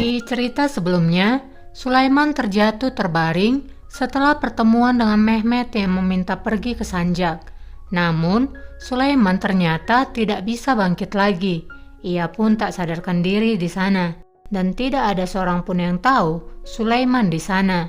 Di cerita sebelumnya, Sulaiman terjatuh terbaring setelah pertemuan dengan Mehmet yang meminta pergi ke Sanjak. Namun, Sulaiman ternyata tidak bisa bangkit lagi. Ia pun tak sadarkan diri di sana, dan tidak ada seorang pun yang tahu Sulaiman di sana.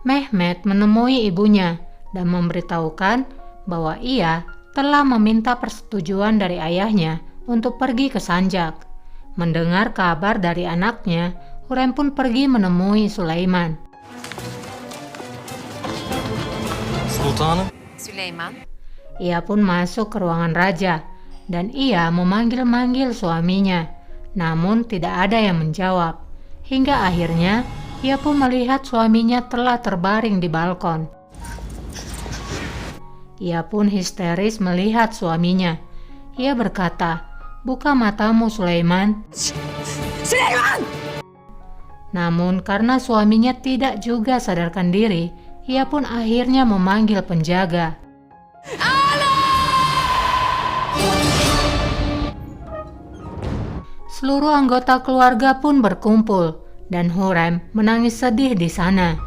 Mehmet menemui ibunya dan memberitahukan bahwa ia telah meminta persetujuan dari ayahnya untuk pergi ke Sanjak. Mendengar kabar dari anaknya, Hurrem pun pergi menemui Sulaiman. Sultanım. Süleyman, Ia pun masuk ke ruangan raja dan ia memanggil-manggil suaminya, namun tidak ada yang menjawab. Hingga akhirnya ia pun melihat suaminya telah terbaring di balkon. Ia pun histeris melihat suaminya. Ia berkata, "Buka matamu, Sulaiman." Süleyman! Namun karena suaminya tidak juga sadarkan diri, ia pun akhirnya memanggil penjaga. Seluruh anggota keluarga pun berkumpul dan Hurrem menangis sedih di sana.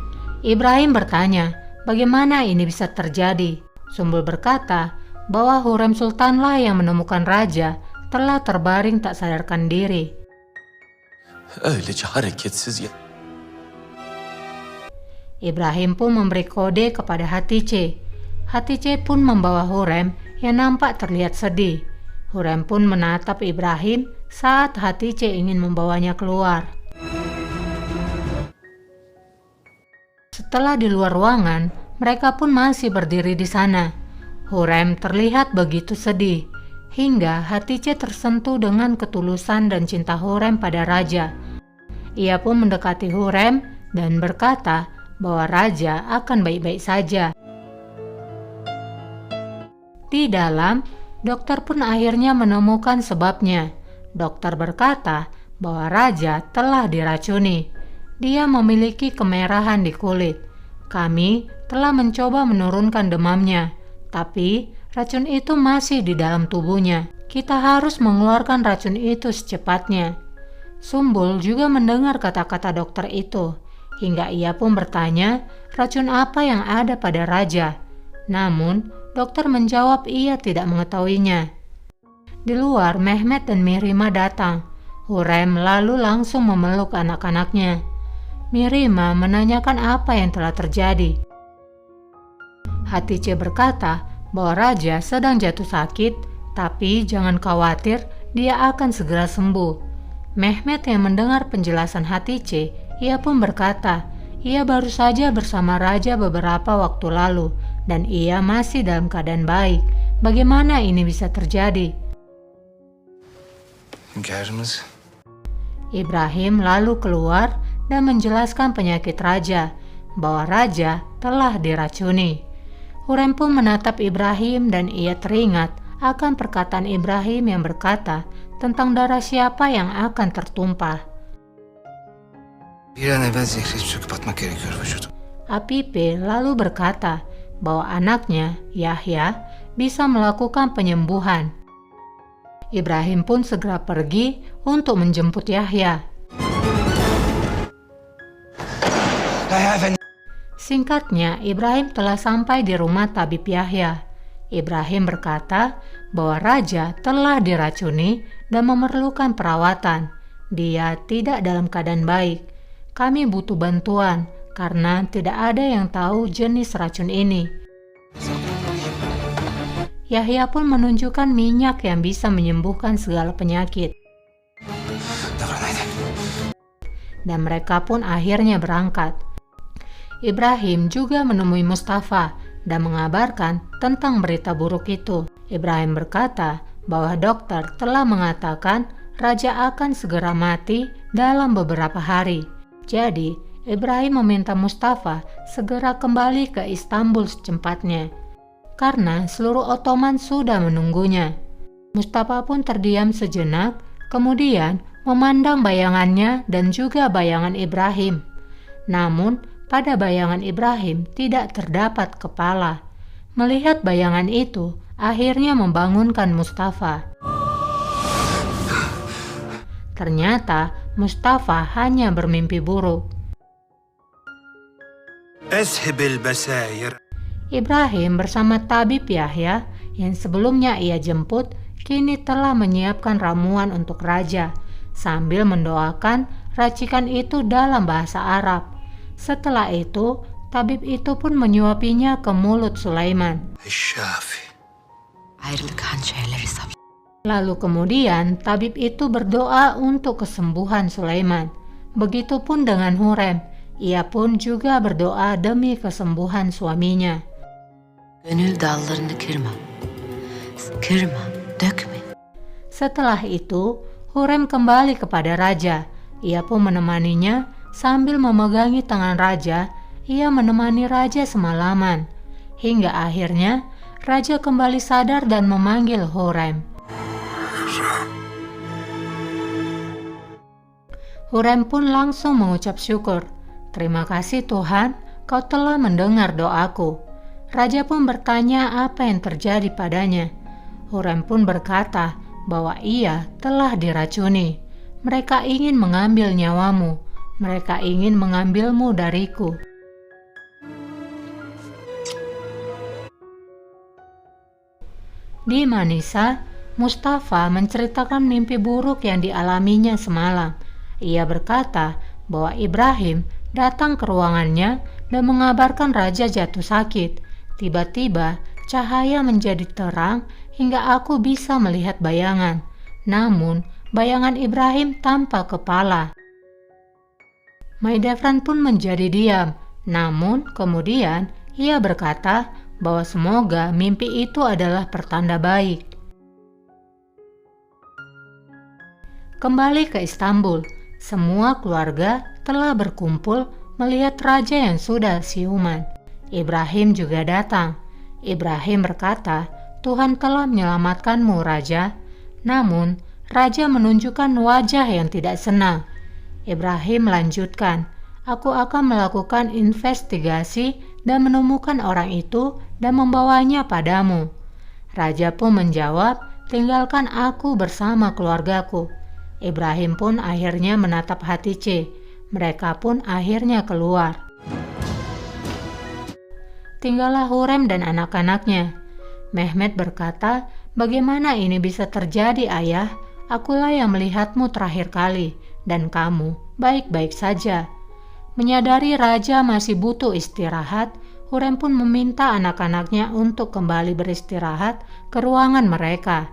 Ibrahim bertanya, bagaimana ini bisa terjadi? Sumbul berkata bahwa Hurrem Sultanlah yang menemukan raja telah terbaring tak sadarkan diri. Öylece hareketsiz ya. Ibrahim pun memberi kode kepada Hatice. Hatice pun membawa Hurrem yang nampak terlihat sedih. Hurrem pun menatap Ibrahim saat Hatice ingin membawanya keluar. Setelah di luar ruangan, mereka pun masih berdiri di sana. Hurrem terlihat begitu sedih, hingga Hatice tersentuh dengan ketulusan dan cinta Hurrem pada raja. Ia pun mendekati Hurrem dan berkata bahwa raja akan baik-baik saja. Di dalam, dokter pun akhirnya menemukan sebabnya. Dokter berkata bahwa raja telah diracuni. Dia memiliki kemerahan di kulit. Kami telah mencoba menurunkan demamnya, tapi racun itu masih di dalam tubuhnya. Kita harus mengeluarkan racun itu secepatnya. Sumbul juga mendengar kata-kata dokter itu, hingga ia pun bertanya racun apa yang ada pada raja. Namun, dokter menjawab ia tidak mengetahuinya. Di luar, Mehmet dan Mirima datang. Hurrem lalu langsung memeluk anak-anaknya. Mirima menanyakan apa yang telah terjadi. Hatice berkata bahwa raja sedang jatuh sakit, tapi jangan khawatir, dia akan segera sembuh. Mehmet yang mendengar penjelasan Hatice, ia pun berkata, ia baru saja bersama raja beberapa waktu lalu, dan ia masih dalam keadaan baik. Bagaimana ini bisa terjadi? Hünkârımız. Ibrahim lalu keluar dan menjelaskan penyakit raja, bahwa raja telah diracuni. Hurrem pun menatap Ibrahim dan ia teringat akan perkataan Ibrahim yang berkata tentang darah siapa yang akan tertumpah. Bir an evvel zehri söküp atmak gerekiyor vücudum. Apipe lalu berkata bahwa anaknya, Yahya, bisa melakukan penyembuhan. Ibrahim pun segera pergi untuk menjemput Yahya. Singkatnya, Ibrahim telah sampai di rumah tabib Yahya. Ibrahim berkata bahwa raja telah diracuni dan memerlukan perawatan. Dia tidak dalam keadaan baik. Kami butuh bantuan karena tidak ada yang tahu jenis racun ini. Yahya pun menunjukkan minyak yang bisa menyembuhkan segala penyakit. Dan mereka pun akhirnya berangkat. Ibrahim juga menemui Mustafa dan mengabarkan tentang berita buruk itu. Ibrahim berkata bahwa dokter telah mengatakan raja akan segera mati dalam beberapa hari. Jadi, Ibrahim meminta Mustafa segera kembali ke Istanbul secepatnya, karena seluruh Ottoman sudah menunggunya. Mustafa pun terdiam sejenak, kemudian memandang bayangannya dan juga bayangan Ibrahim. Namun, pada bayangan Ibrahim tidak terdapat kepala. Melihat bayangan itu, akhirnya membangunkan Mustafa. Ternyata Mustafa hanya bermimpi buruk. أذهب البساير. Ibrahim bersama tabib Yahya yang sebelumnya ia jemput, kini telah menyiapkan ramuan untuk raja, sambil mendoakan racikan itu dalam bahasa Arab. Setelah itu, tabib itu pun menyuapinya ke mulut Sulaiman. الشافي. Ayrılık hançerleri sabır. Lalu kemudian tabib itu berdoa untuk kesembuhan Sulaiman. Begitupun dengan Hurem, ia pun juga berdoa demi kesembuhan suaminya. Gönül dallarını kırma. Kırma, dökme. Setelah itu, Hurem kembali kepada raja. Ia pun menemaninya sambil memegangi tangan raja. Ia menemani raja semalaman. Hingga akhirnya, raja kembali sadar dan memanggil Hurem. Hurem pun langsung mengucap syukur. Terima kasih Tuhan, kau telah mendengar doaku. Raja pun bertanya apa yang terjadi padanya. Hurem pun berkata bahwa ia telah diracuni. Mereka ingin mengambil nyawamu. Mereka ingin mengambilmu dariku. Di Manisa, Mustafa menceritakan mimpi buruk yang dialaminya semalam. Ia berkata bahwa Ibrahim datang ke ruangannya dan mengabarkan raja jatuh sakit. Tiba-tiba cahaya menjadi terang hingga aku bisa melihat bayangan. Namun bayangan Ibrahim tanpa kepala. Maidevran pun menjadi diam. Namun kemudian ia berkata bahwa semoga mimpi itu adalah pertanda baik. Kembali ke Istanbul, semua keluarga telah berkumpul melihat raja yang sudah siuman. Ibrahim juga datang. Ibrahim berkata, Tuhan telah menyelamatkanmu, raja. Namun, raja menunjukkan wajah yang tidak senang. Ibrahim melanjutkan, aku akan melakukan investigasi dan menemukan orang itu dan membawanya padamu. Raja pun menjawab, tinggalkan aku bersama keluargaku. Ibrahim pun akhirnya menatap Hatice. Mereka pun akhirnya keluar. Tinggallah Hurem dan anak-anaknya. Mehmet berkata, bagaimana ini bisa terjadi ayah? Akulah yang melihatmu terakhir kali, dan kamu baik-baik saja. Menyadari raja masih butuh istirahat, Hurem pun meminta anak-anaknya untuk kembali beristirahat ke ruangan mereka.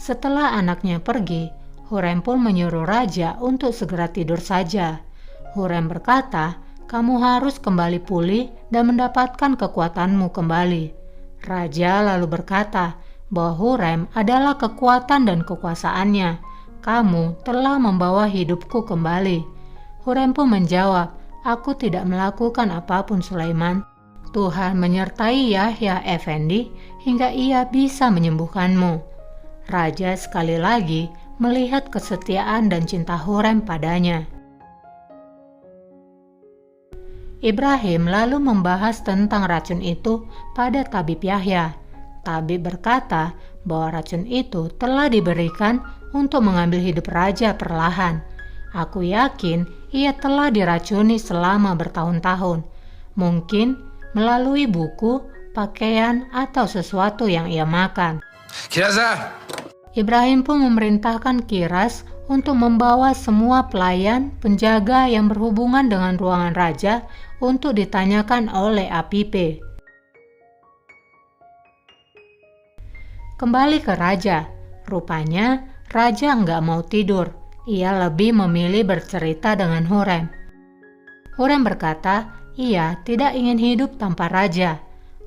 Setelah anaknya pergi, Hurem pun menyuruh raja untuk segera tidur saja. Hurem berkata, kamu harus kembali pulih dan mendapatkan kekuatanmu kembali. Raja lalu berkata bahwa Hurem adalah kekuatan dan kekuasaannya. Kamu telah membawa hidupku kembali. Hurem pun menjawab, aku tidak melakukan apapun Sulaiman. Tuhan menyertai Yahya Effendi hingga ia bisa menyembuhkanmu. Raja sekali lagi melihat kesetiaan dan cinta Hurem padanya. Ibrahim lalu membahas tentang racun itu pada tabib Yahya. Tabib berkata bahwa racun itu telah diberikan untuk mengambil hidup raja perlahan. Aku yakin ia telah diracuni selama bertahun-tahun. Mungkin melalui buku, pakaian, atau sesuatu yang ia makan. Kirazar! Ibrahim pun memerintahkan Kiras untuk membawa semua pelayan penjaga yang berhubungan dengan ruangan raja untuk ditanyakan oleh Apipe. Kembali ke raja. Rupanya raja nggak mau tidur. Ia lebih memilih bercerita dengan Hurem. Hurem berkata, ia tidak ingin hidup tanpa raja.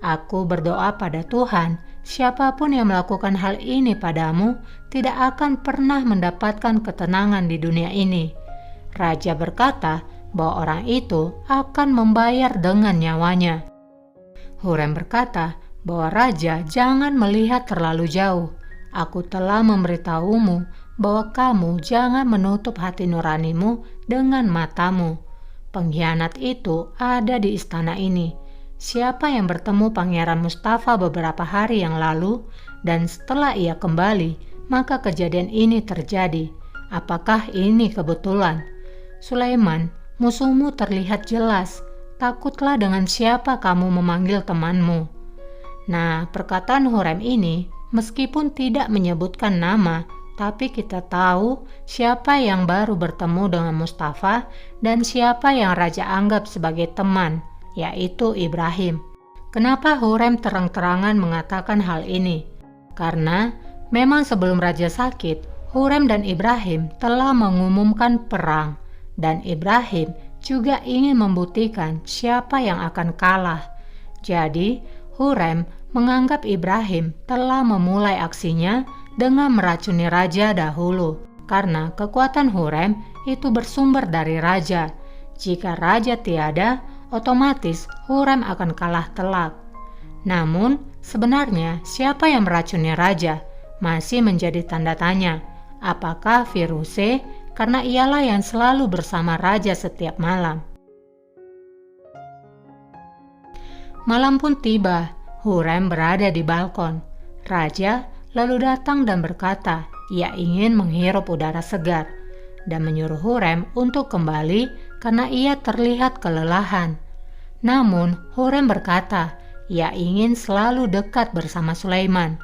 Aku berdoa pada Tuhan, siapapun yang melakukan hal ini padamu tidak akan pernah mendapatkan ketenangan di dunia ini. Raja berkata bahwa orang itu akan membayar dengan nyawanya. Hurem berkata bahwa raja jangan melihat terlalu jauh. Aku telah memberitahumu bahwa kamu jangan menutup hati nuranimu dengan matamu. Pengkhianat itu ada di istana ini. siapa yang bertemu Pangeran Mustafa beberapa hari yang lalu, dan setelah ia kembali, maka kejadian ini terjadi. Apakah ini kebetulan? Sulaiman, musuhmu terlihat jelas. Takutlah dengan siapa kamu memanggil temanmu. Nah, perkataan Hurrem ini meskipun tidak menyebutkan nama, tapi kita tahu siapa yang baru bertemu dengan Mustafa dan siapa yang raja anggap sebagai teman, yaitu Ibrahim. Kenapa Hurrem terang-terangan mengatakan hal ini? Karena memang sebelum raja sakit, Hurrem dan Ibrahim telah mengumumkan perang, dan Ibrahim juga ingin membuktikan siapa yang akan kalah. Jadi, Hurrem menganggap Ibrahim telah memulai aksinya dengan meracuni raja dahulu, karena kekuatan Hurrem itu bersumber dari raja. Jika raja tiada, otomatis Hurrem akan kalah telak. Namun, sebenarnya siapa yang meracuni raja masih menjadi tanda tanya. Apakah Firuzeh? Karena ialah yang selalu bersama raja setiap malam. Malam pun tiba. Hurrem berada di balkon. Raja lalu datang dan berkata, ia ingin menghirup udara segar dan menyuruh Hurrem untuk kembali karena ia terlihat kelelahan. Namun Hurrem berkata, ia ingin selalu dekat bersama Sulaiman.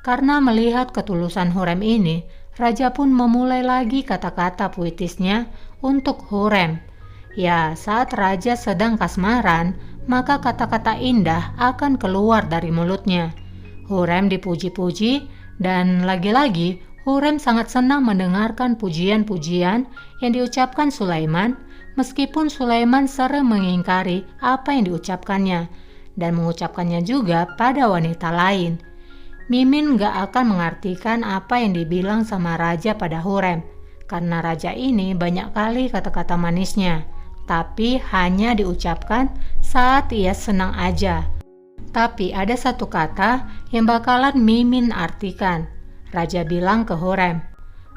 Karena melihat ketulusan Hurrem ini, raja pun memulai lagi kata-kata puitisnya untuk Hurrem. Ya, saat raja sedang kasmaran, maka kata-kata indah akan keluar dari mulutnya. Hurrem dipuji-puji, dan lagi-lagi Hurrem sangat senang mendengarkan pujian-pujian yang diucapkan Sulaiman, meskipun Sulaiman sering mengingkari apa yang diucapkannya, dan mengucapkannya juga pada wanita lain. Mimin gak akan mengartikan apa yang dibilang sama raja pada Hurrem, karena raja ini banyak kali kata-kata manisnya, tapi hanya diucapkan saat ia senang aja. Tapi ada satu kata yang bakalan Mimin artikan. Raja bilang ke Hurrem,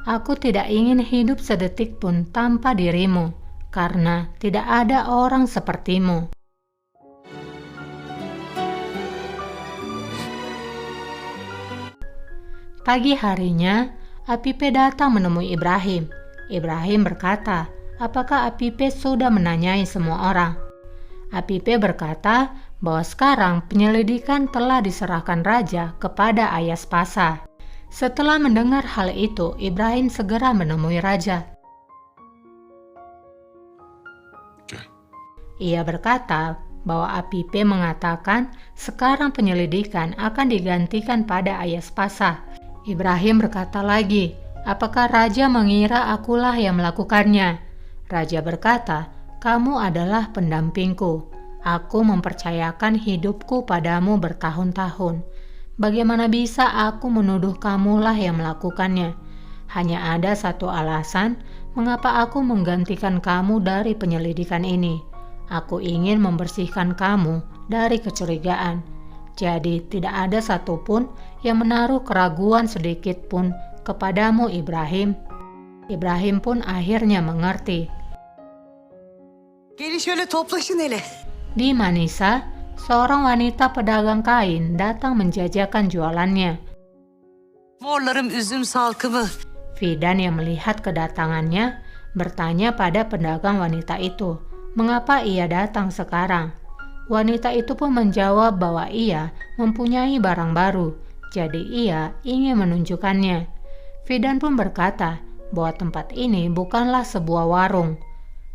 aku tidak ingin hidup sedetik pun tanpa dirimu, karena tidak ada orang sepertimu. Pagi harinya, Apipe datang menemui Ibrahim. Ibrahim berkata, apakah Apipe sudah menanyai semua orang? Apipe berkata bahwa sekarang penyelidikan telah diserahkan raja kepada Ayaspasa. Setelah mendengar hal itu, Ibrahim segera menemui raja. Ia berkata bahwa Apipe mengatakan sekarang penyelidikan akan digantikan pada Ayaspasa. Ibrahim berkata lagi, apakah raja mengira akulah yang melakukannya? Raja berkata, kamu adalah pendampingku. Aku mempercayakan hidupku padamu bertahun-tahun. Bagaimana bisa aku menuduh kamulah yang melakukannya? Hanya ada satu alasan mengapa aku menggantikan kamu dari penyelidikan ini. Aku ingin membersihkan kamu dari kecurigaan. Jadi tidak ada satupun yang menaruh keraguan sedikit pun kepadamu, Ibrahim. Ibrahim pun akhirnya mengerti. Gelin şöyle toplaşın hele. Di Manisa, seorang wanita pedagang kain datang menjajakan jualannya. Morlarım üzüm salkımı. Fidan yang melihat kedatangannya bertanya pada pedagang wanita itu, mengapa ia datang sekarang? Wanita itu pun menjawab bahwa ia mempunyai barang baru, jadi ia ingin menunjukkannya. Fidan pun berkata bahwa tempat ini bukanlah sebuah warung.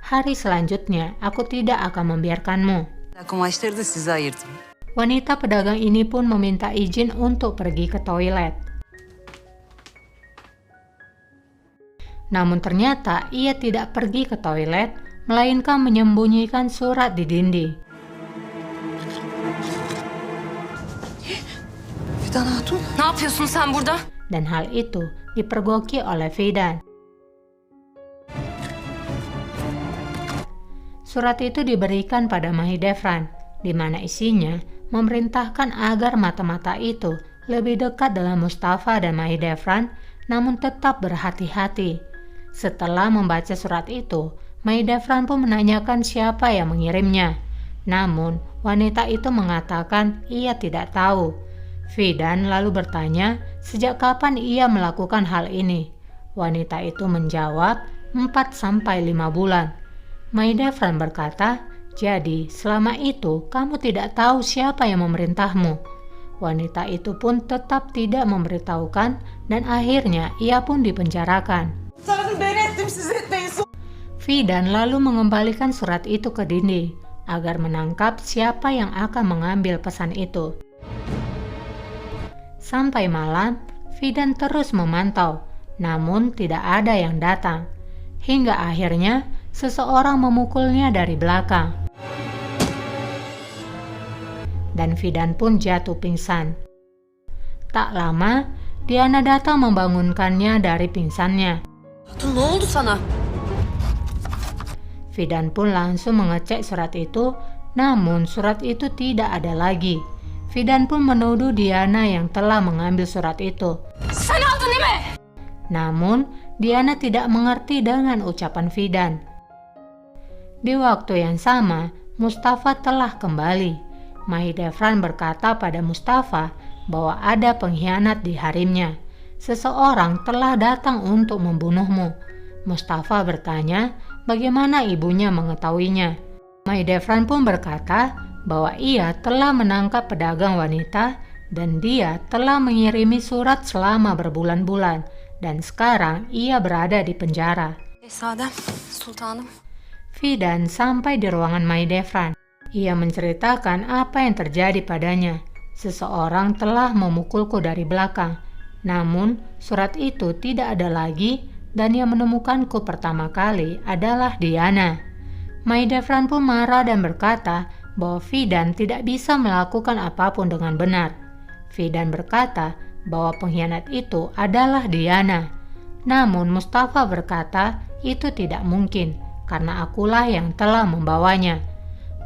Hari selanjutnya aku tidak akan membiarkanmu. Kumaşları da size ayırdım. Wanita pedagang ini pun meminta izin untuk pergi ke toilet. Namun ternyata ia tidak pergi ke toilet, melainkan menyembunyikan surat di dinding. Fidan Hatun. Ne yapıyorsun sen burada? Dan hal itu dipergoki oleh Fidan. Surat itu diberikan pada Mahidevran, di mana isinya memerintahkan agar mata-mata itu lebih dekat dengan Mustafa dan Mahidevran, namun tetap berhati-hati. Setelah membaca surat itu, Mahidevran pun menanyakan siapa yang mengirimnya. Namun, wanita itu mengatakan ia tidak tahu. Fidan lalu bertanya sejak kapan ia melakukan hal ini. Wanita itu menjawab 4-5 bulan. Maidevran berkata, jadi selama itu kamu tidak tahu siapa yang memerintahmu. Wanita itu pun tetap tidak memberitahukan dan akhirnya ia pun dipenjarakan. Fidan lalu mengembalikan surat itu ke Dindi agar menangkap siapa yang akan mengambil pesan itu. Sampai malam, Fidan terus memantau, namun tidak ada yang datang. Hingga akhirnya seseorang memukulnya dari belakang. Dan Fidan pun jatuh pingsan. Tak lama, Diana datang membangunkannya dari pingsannya. Ne oldu sana? Fidan pun langsung mengecek surat itu, namun surat itu tidak ada lagi. Fidan pun menuduh Diana yang telah mengambil surat itu. Sen aldın değil mi? Namun, Diana tidak mengerti dengan ucapan Fidan. Di waktu yang sama, Mustafa telah kembali. Maidevran berkata pada Mustafa bahwa ada pengkhianat di harimnya. Seseorang telah datang untuk membunuhmu. Mustafa bertanya bagaimana ibunya mengetahuinya. Maidevran pun berkata bahwa ia telah menangkap pedagang wanita dan dia telah mengirimi surat selama berbulan-bulan dan sekarang ia berada di penjara. Şehzadem, sultanım. Fidan sampai di ruangan Maidevran. Ia menceritakan apa yang terjadi padanya. Seseorang telah memukulku dari belakang. Namun, surat itu tidak ada lagi dan yang menemukanku pertama kali adalah Diana. Maidevran pun marah dan berkata bahwa Fidan tidak bisa melakukan apapun dengan benar. Fidan berkata bahwa pengkhianat itu adalah Diana. Namun Mustafa berkata itu tidak mungkin karena akulah yang telah membawanya.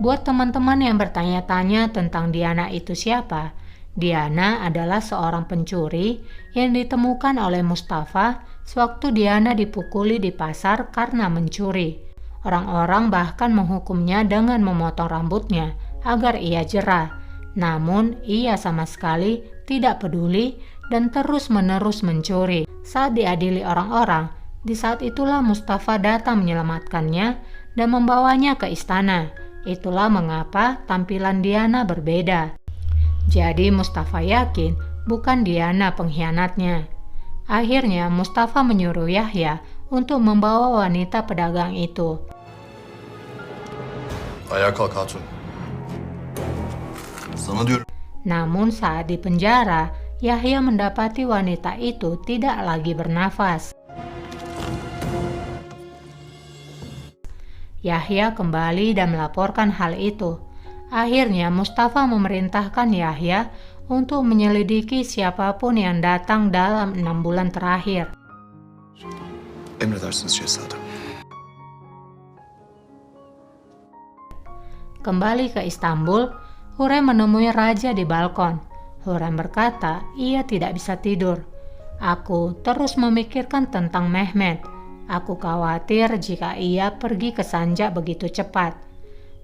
Buat teman-teman yang bertanya-tanya tentang Diana itu siapa, Diana adalah seorang pencuri yang ditemukan oleh Mustafa sewaktu Diana dipukuli di pasar karena mencuri. Orang-orang bahkan menghukumnya dengan memotong rambutnya agar ia jera. Namun ia sama sekali tidak peduli dan terus-menerus mencuri. Saat diadili orang-orang, di saat itulah Mustafa datang menyelamatkannya dan membawanya ke istana. Itulah mengapa tampilan Diana berbeda. Jadi Mustafa yakin bukan Diana pengkhianatnya. Akhirnya Mustafa menyuruh Yahya untuk membawa wanita pedagang itu. Ayağa kalk hatun. Sana diyorum. Namun saat di penjara, Yahya mendapati wanita itu tidak lagi bernafas. Yahya kembali dan melaporkan hal itu. Akhirnya Mustafa memerintahkan Yahya untuk menyelidiki siapapun yang datang dalam 6 bulan terakhir. Emredersiniz şehzadem. Kembali ke Istanbul, Hurrem menemui raja di balkon. Hurrem berkata ia tidak bisa tidur. Aku terus memikirkan tentang Mehmet. Aku khawatir jika ia pergi ke Sanjak begitu cepat.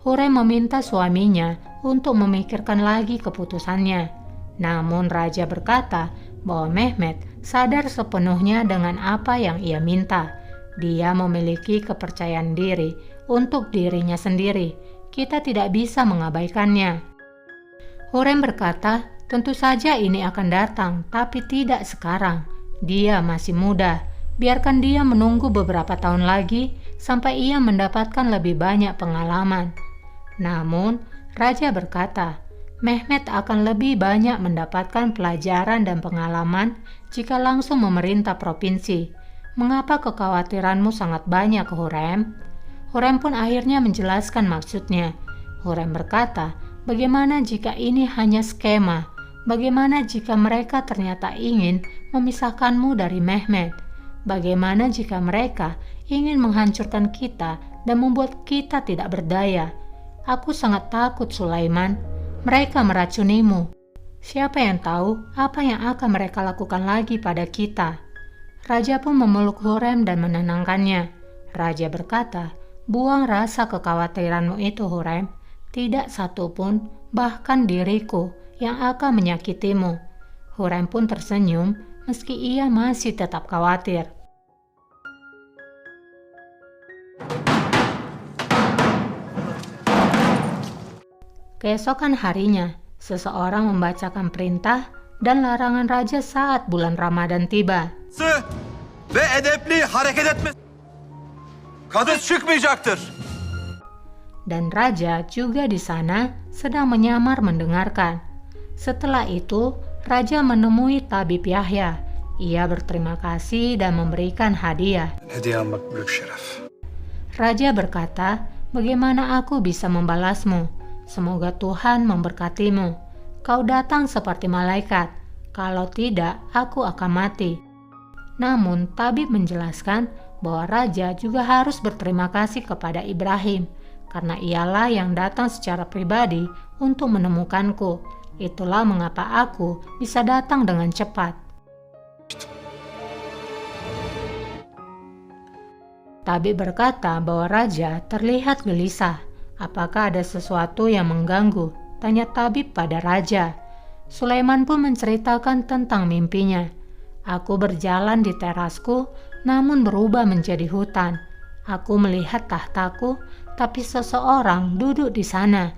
Hurrem meminta suaminya untuk memikirkan lagi keputusannya. Namun raja berkata bahwa Mehmet sadar sepenuhnya dengan apa yang ia minta. Dia memiliki kepercayaan diri untuk dirinya sendiri. Kita tidak bisa mengabaikannya. Hurrem berkata, tentu saja ini akan datang, tapi tidak sekarang. Dia masih muda. Biarkan dia menunggu beberapa tahun lagi sampai ia mendapatkan lebih banyak pengalaman. Namun, raja berkata, Mehmet akan lebih banyak mendapatkan pelajaran dan pengalaman jika langsung memerintah provinsi. Mengapa kekhawatiranmu sangat banyak, Hurrem? Hurrem pun akhirnya menjelaskan maksudnya. Hurrem berkata, bagaimana jika ini hanya skema? Bagaimana jika mereka ternyata ingin memisahkanmu dari Mehmet? Bagaimana jika mereka ingin menghancurkan kita dan membuat kita tidak berdaya? Aku sangat takut, Sulaiman. Mereka meracunimu. Siapa yang tahu apa yang akan mereka lakukan lagi pada kita? Raja pun memeluk Hurrem dan menenangkannya. Raja berkata, buang rasa kekhawatiranmu itu, Hurrem. tidak satupun, bahkan diriku, yang akan menyakitimu. Hurrem pun tersenyum meski ia masih tetap khawatir. Keesokan harinya, seseorang membacakan perintah dan larangan raja saat bulan Ramadan tiba. Ve edepli hareket etme. Kadın çıkmayacaktır. Dan raja juga di sana sedang menyamar mendengarkan. Setelah itu, raja menemui Tabib Yahya. Ia berterima kasih dan memberikan hadiah. Hediye almak büyük şeref. Raja berkata, "Bagaimana aku bisa membalasmu? Semoga Tuhan memberkatimu. Kau datang seperti malaikat. Kalau tidak, aku akan mati." Namun, tabib menjelaskan bahwa raja juga harus berterima kasih kepada Ibrahim, karena ialah yang datang secara pribadi untuk menemukanku. Itulah mengapa aku bisa datang dengan cepat. Tabib berkata bahwa raja terlihat gelisah. "Apakah ada sesuatu yang mengganggu?" tanya tabib pada raja. Sulaiman pun menceritakan tentang mimpinya. "Aku berjalan di terasku, namun berubah menjadi hutan. Aku melihat tahtaku, tapi seseorang duduk di sana.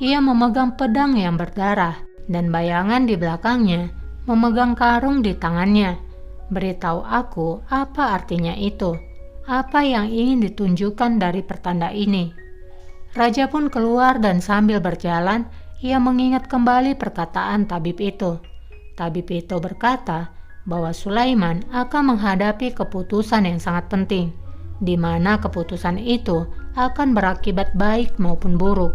Ia memegang pedang yang berdarah, dan bayangan di belakangnya memegang karung di tangannya. Beritahu aku apa artinya itu. Apa yang ingin ditunjukkan dari pertanda ini?" Raja pun keluar dan sambil berjalan, ia mengingat kembali perkataan tabib itu. Tabib itu berkata bahwa Sulaiman akan menghadapi keputusan yang sangat penting, di mana keputusan itu akan berakibat baik maupun buruk.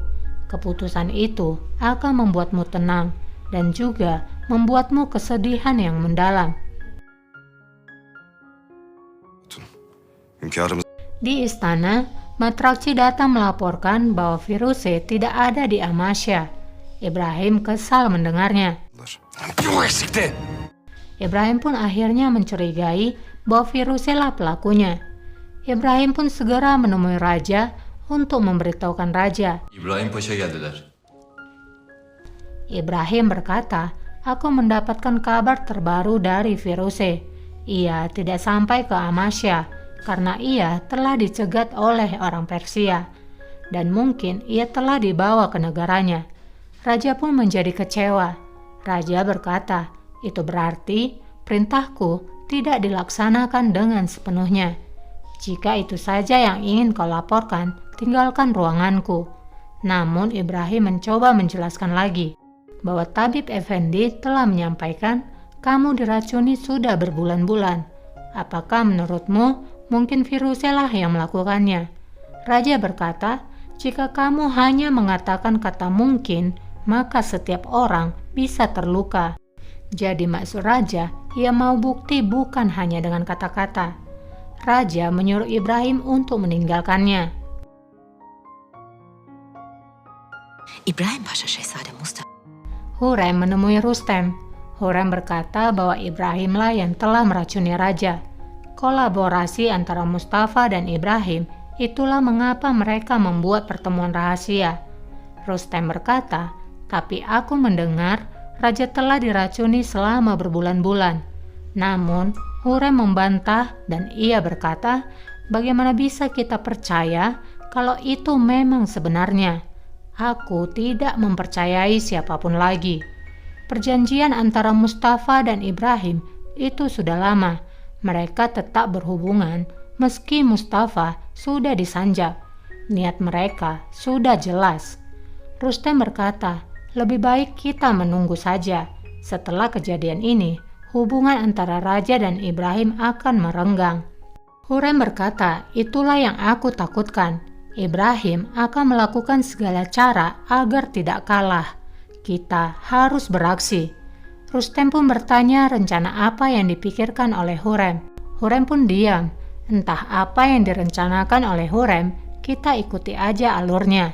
Keputusan itu akan membuatmu tenang dan juga membuatmu kesedihan yang mendalam. Di istana, Matrakci datang melaporkan bahwa Firuze tidak ada di Amasya. Ibrahim kesal mendengarnya. Ibrahim pun akhirnya mencurigai bahwa Firuze lah pelakunya. Ibrahim pun segera menemui raja untuk memberitahukan raja. İbrahim Paşa geldiler. Ibrahim berkata, "Aku mendapatkan kabar terbaru dari Firuze. Ia tidak sampai ke Amasya karena ia telah dicegat oleh orang Persia, dan mungkin ia telah dibawa ke negaranya." Raja pun menjadi kecewa. Raja berkata, "Itu berarti perintahku tidak dilaksanakan dengan sepenuhnya. Jika itu saja yang ingin kau laporkan, tinggalkan ruanganku." Namun Ibrahim mencoba menjelaskan lagi bahwa Tabib Effendi telah menyampaikan, "Kamu diracuni sudah berbulan-bulan. Apakah menurutmu mungkin Firuze lah yang melakukannya?" Raja berkata, "Jika kamu hanya mengatakan kata mungkin, maka setiap orang bisa terluka." Jadi maksud raja, ia mau bukti bukan hanya dengan kata-kata. Raja menyuruh Ibrahim untuk meninggalkannya. İbrahim Paşa Şehzade Mustafa. Hurrem menemui Rustem. Hurrem berkata bahwa Ibrahimlah yang telah meracuni raja. Kolaborasi antara Mustafa dan Ibrahim, itulah mengapa mereka membuat pertemuan rahasia. Rustem berkata, "Tapi aku mendengar raja telah diracuni selama berbulan-bulan." Namun, Hurrem membantah dan ia berkata, "Bagaimana bisa kita percaya kalau itu memang sebenarnya? Aku tidak mempercayai siapapun lagi." Perjanjian antara Mustafa dan Ibrahim itu sudah lama. Mereka tetap berhubungan meski Mustafa sudah disanjak. Niat mereka sudah jelas. Rustem berkata, "Lebih baik kita menunggu saja. Setelah kejadian ini, hubungan antara raja dan Ibrahim akan merenggang." Hurrem berkata, "Itulah yang aku takutkan. Ibrahim akan melakukan segala cara agar tidak kalah. Kita harus beraksi." Rustem pun bertanya rencana apa yang dipikirkan oleh Hurrem. Hurrem pun diam. Entah apa yang direncanakan oleh Hurrem, kita ikuti aja alurnya.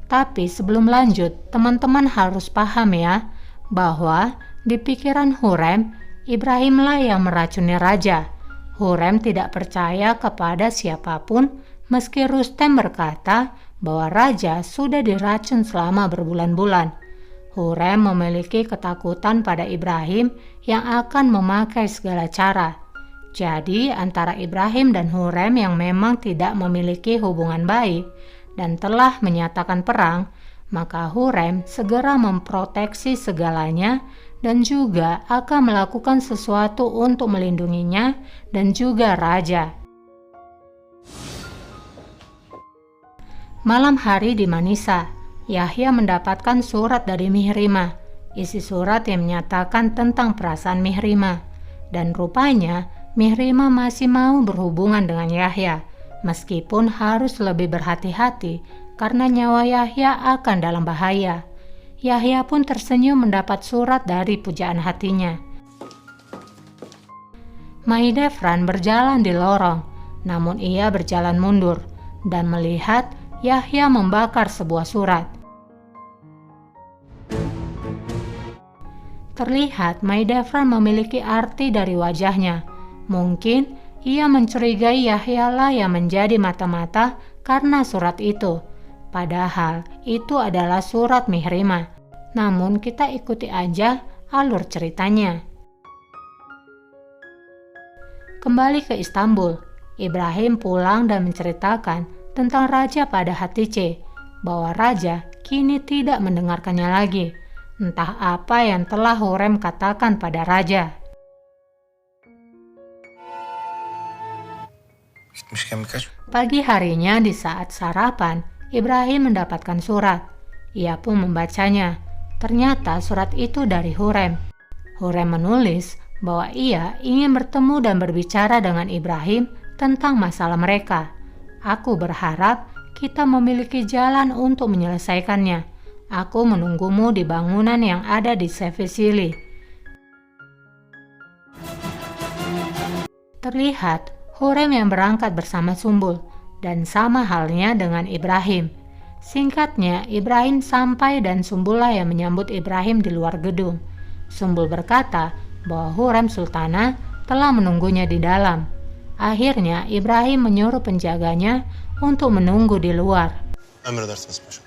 Tapi sebelum lanjut, teman-teman harus paham ya, bahwa di pikiran Hurrem, Ibrahimlah yang meracuni raja. Hurrem tidak percaya kepada siapapun, meski Rustem berkata bahwa raja sudah diracun selama berbulan-bulan. Hurrem memiliki ketakutan pada Ibrahim yang akan memakai segala cara. Jadi antara Ibrahim dan Hurrem yang memang tidak memiliki hubungan baik dan telah menyatakan perang, maka Hurrem segera memproteksi segalanya dan juga akan melakukan sesuatu untuk melindunginya dan juga raja. Malam hari di Manisa, Yahya mendapatkan surat dari Mihrimah. Isi surat yang menyatakan tentang perasaan Mihrimah. Dan rupanya Mihrimah masih mau berhubungan dengan Yahya, meskipun harus lebih berhati-hati karena nyawa Yahya akan dalam bahaya. Yahya pun tersenyum mendapat surat dari pujaan hatinya. Mahidevran berjalan di lorong, namun ia berjalan mundur dan melihat Yahya membakar sebuah surat. Terlihat Mahidevran memiliki arti dari wajahnya. Mungkin ia mencurigai Yahya lah yang menjadi mata-mata karena surat itu. Padahal itu adalah surat Mihrimah. Namun kita ikuti aja alur ceritanya. Kembali ke Istanbul, Ibrahim pulang dan menceritakan tentang Raja pada Hatice, bahwa Raja kini tidak mendengarkannya lagi. Entah apa yang telah Hurrem katakan pada Raja. Pagi harinya di saat sarapan, Ibrahim mendapatkan surat. Ia pun membacanya. Ternyata surat itu dari Hurrem. Hurrem menulis bahwa ia ingin bertemu dan berbicara dengan Ibrahim tentang masalah mereka. Aku berharap kita memiliki jalan untuk menyelesaikannya. Aku menunggumu di bangunan yang ada di Cefisili. Terlihat Hurrem yang berangkat bersama Sumbul, dan sama halnya dengan Ibrahim. Singkatnya, Ibrahim sampai dan Sumbullah yang menyambut Ibrahim di luar gedung. Sumbul berkata bahwa Hurrem Sultana telah menunggunya di dalam. Akhirnya, Ibrahim menyuruh penjaganya untuk menunggu di luar. Emredersiniz paşam.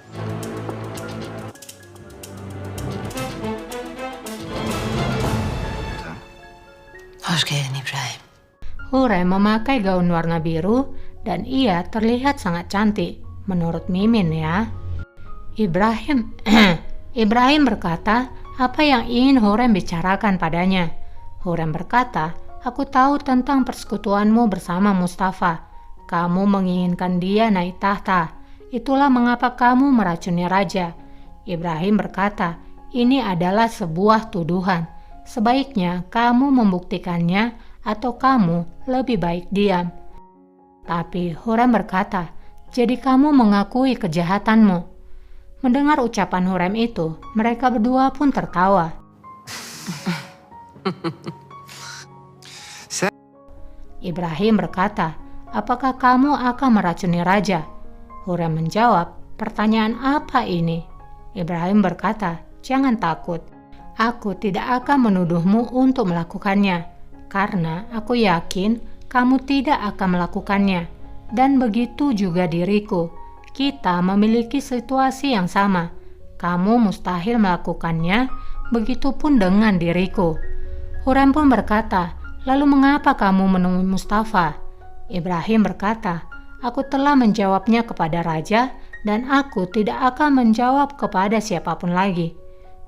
Hoş geldin İbrahim. Hurrem memakai gaun warna biru dan ia terlihat sangat cantik, menurut Mimin ya. Ibrahim berkata apa yang ingin Hurrem bicarakan padanya. Hurrem berkata, aku tahu tentang persekutuanmu bersama Mustafa. Kamu menginginkan dia naik tahta. Itulah mengapa kamu meracuni raja. Ibrahim berkata, ini adalah sebuah tuduhan. Sebaiknya kamu membuktikannya atau kamu lebih baik diam. Tapi Hurrem berkata, jadi kamu mengakui kejahatanmu. Mendengar ucapan Hurrem itu, mereka berdua pun tertawa. Ibrahim berkata, apakah kamu akan meracuni raja? Hurrem menjawab, pertanyaan apa ini? Ibrahim berkata, jangan takut. Aku tidak akan menuduhmu untuk melakukannya, karena aku yakin kamu tidak akan melakukannya. Dan begitu juga diriku. Kita memiliki situasi yang sama. Kamu mustahil melakukannya, begitupun dengan diriku. Hurrem pun berkata, lalu mengapa kamu menemui Mustafa? Ibrahim berkata, aku telah menjawabnya kepada raja dan aku tidak akan menjawab kepada siapapun lagi.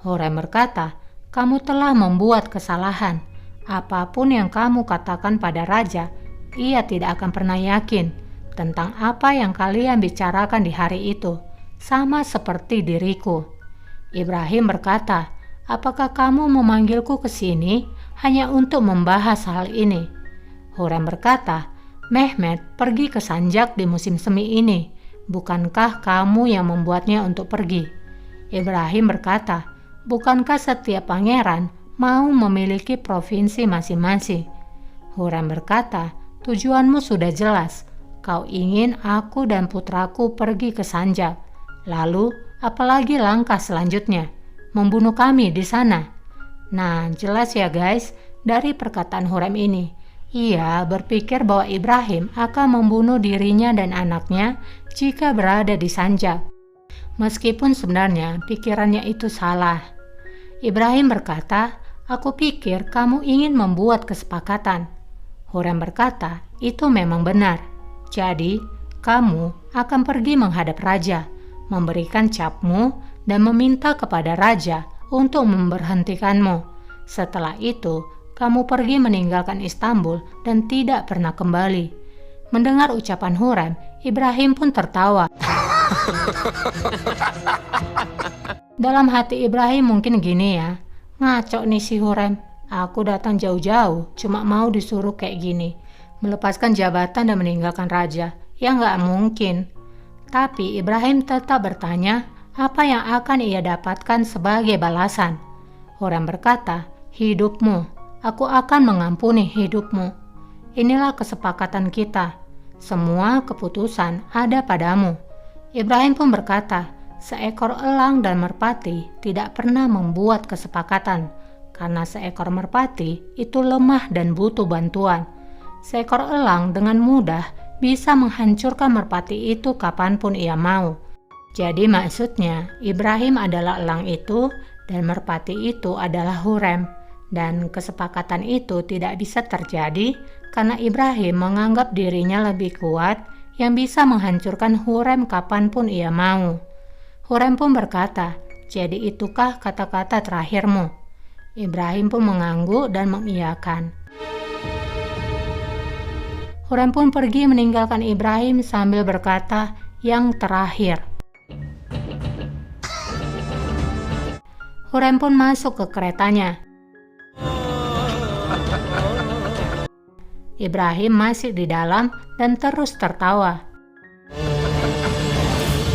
Hurrem berkata, kamu telah membuat kesalahan. Apapun yang kamu katakan pada raja, ia tidak akan pernah yakin tentang apa yang kalian bicarakan di hari itu, sama seperti diriku. Ibrahim berkata, apakah kamu memanggilku ke sini hanya untuk membahas hal ini? Hurrem berkata, Mehmet pergi ke Sanjak di musim semi ini. Bukankah kamu yang membuatnya untuk pergi? Ibrahim berkata, bukankah setiap pangeran mau memiliki provinsi masing-masing? Hurrem berkata, tujuanmu sudah jelas. Kau ingin aku dan putraku pergi ke Sanjak. Lalu, apalagi langkah selanjutnya? Membunuh kami di sana. Nah, jelas ya guys, dari perkataan Hurrem ini, Ia berpikir bahwa Ibrahim akan membunuh dirinya dan anaknya jika berada di Sanjak. Meskipun sebenarnya pikirannya itu salah. Ibrahim berkata, "Aku pikir kamu ingin membuat kesepakatan." Hurem berkata, "Itu memang benar. Jadi, kamu akan pergi menghadap raja, memberikan capmu dan meminta kepada raja untuk memberhentikanmu. Setelah itu, kamu pergi meninggalkan Istanbul dan tidak pernah kembali." Mendengar ucapan Hurem, Ibrahim pun tertawa. Dalam hati Ibrahim mungkin gini ya, ngaco nih si Hurem. Aku datang jauh-jauh cuma mau disuruh kayak gini, melepaskan jabatan dan meninggalkan raja. Ya nggak mungkin. Tapi Ibrahim tetap bertanya apa yang akan ia dapatkan sebagai balasan. Hurem berkata, "Hidupmu, aku akan mengampuni hidupmu. Inilah kesepakatan kita. Semua keputusan ada padamu." Ibrahim pun berkata, "Seekor elang dan merpati tidak pernah membuat kesepakatan, karena seekor merpati itu lemah dan butuh bantuan. Seekor elang dengan mudah bisa menghancurkan merpati itu kapanpun ia mau." Jadi maksudnya Ibrahim adalah elang itu dan merpati itu adalah Hurem. Dan kesepakatan itu tidak bisa terjadi karena Ibrahim menganggap dirinya lebih kuat yang bisa menghancurkan Hurem kapanpun ia mau. Hurem pun berkata, "Jadi itukah kata-kata terakhirmu?" Ibrahim pun mengangguk dan mengiyakan. Hurem pun pergi meninggalkan Ibrahim sambil berkata, "Yang terakhir." Hurem pun masuk ke keretanya. Ibrahim masih di dalam dan terus tertawa.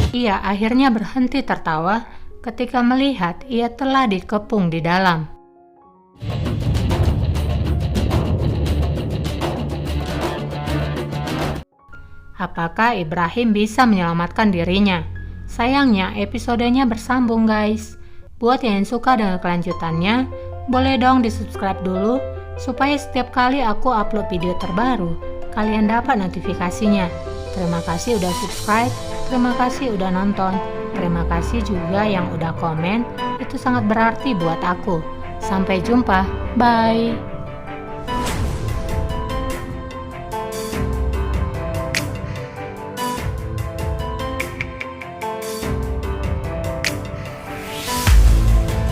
Ia akhirnya berhenti tertawa ketika melihat ia telah dikepung di dalam. Apakah Ibrahim bisa menyelamatkan dirinya? Sayangnya episodenya bersambung guys. Buat yang suka dengan kelanjutannya, boleh dong di-subscribe dulu supaya setiap kali aku upload video terbaru, kalian dapat notifikasinya. Terima kasih udah subscribe, terima kasih udah nonton, terima kasih juga yang udah komen, itu sangat berarti buat aku. Sampai jumpa, bye!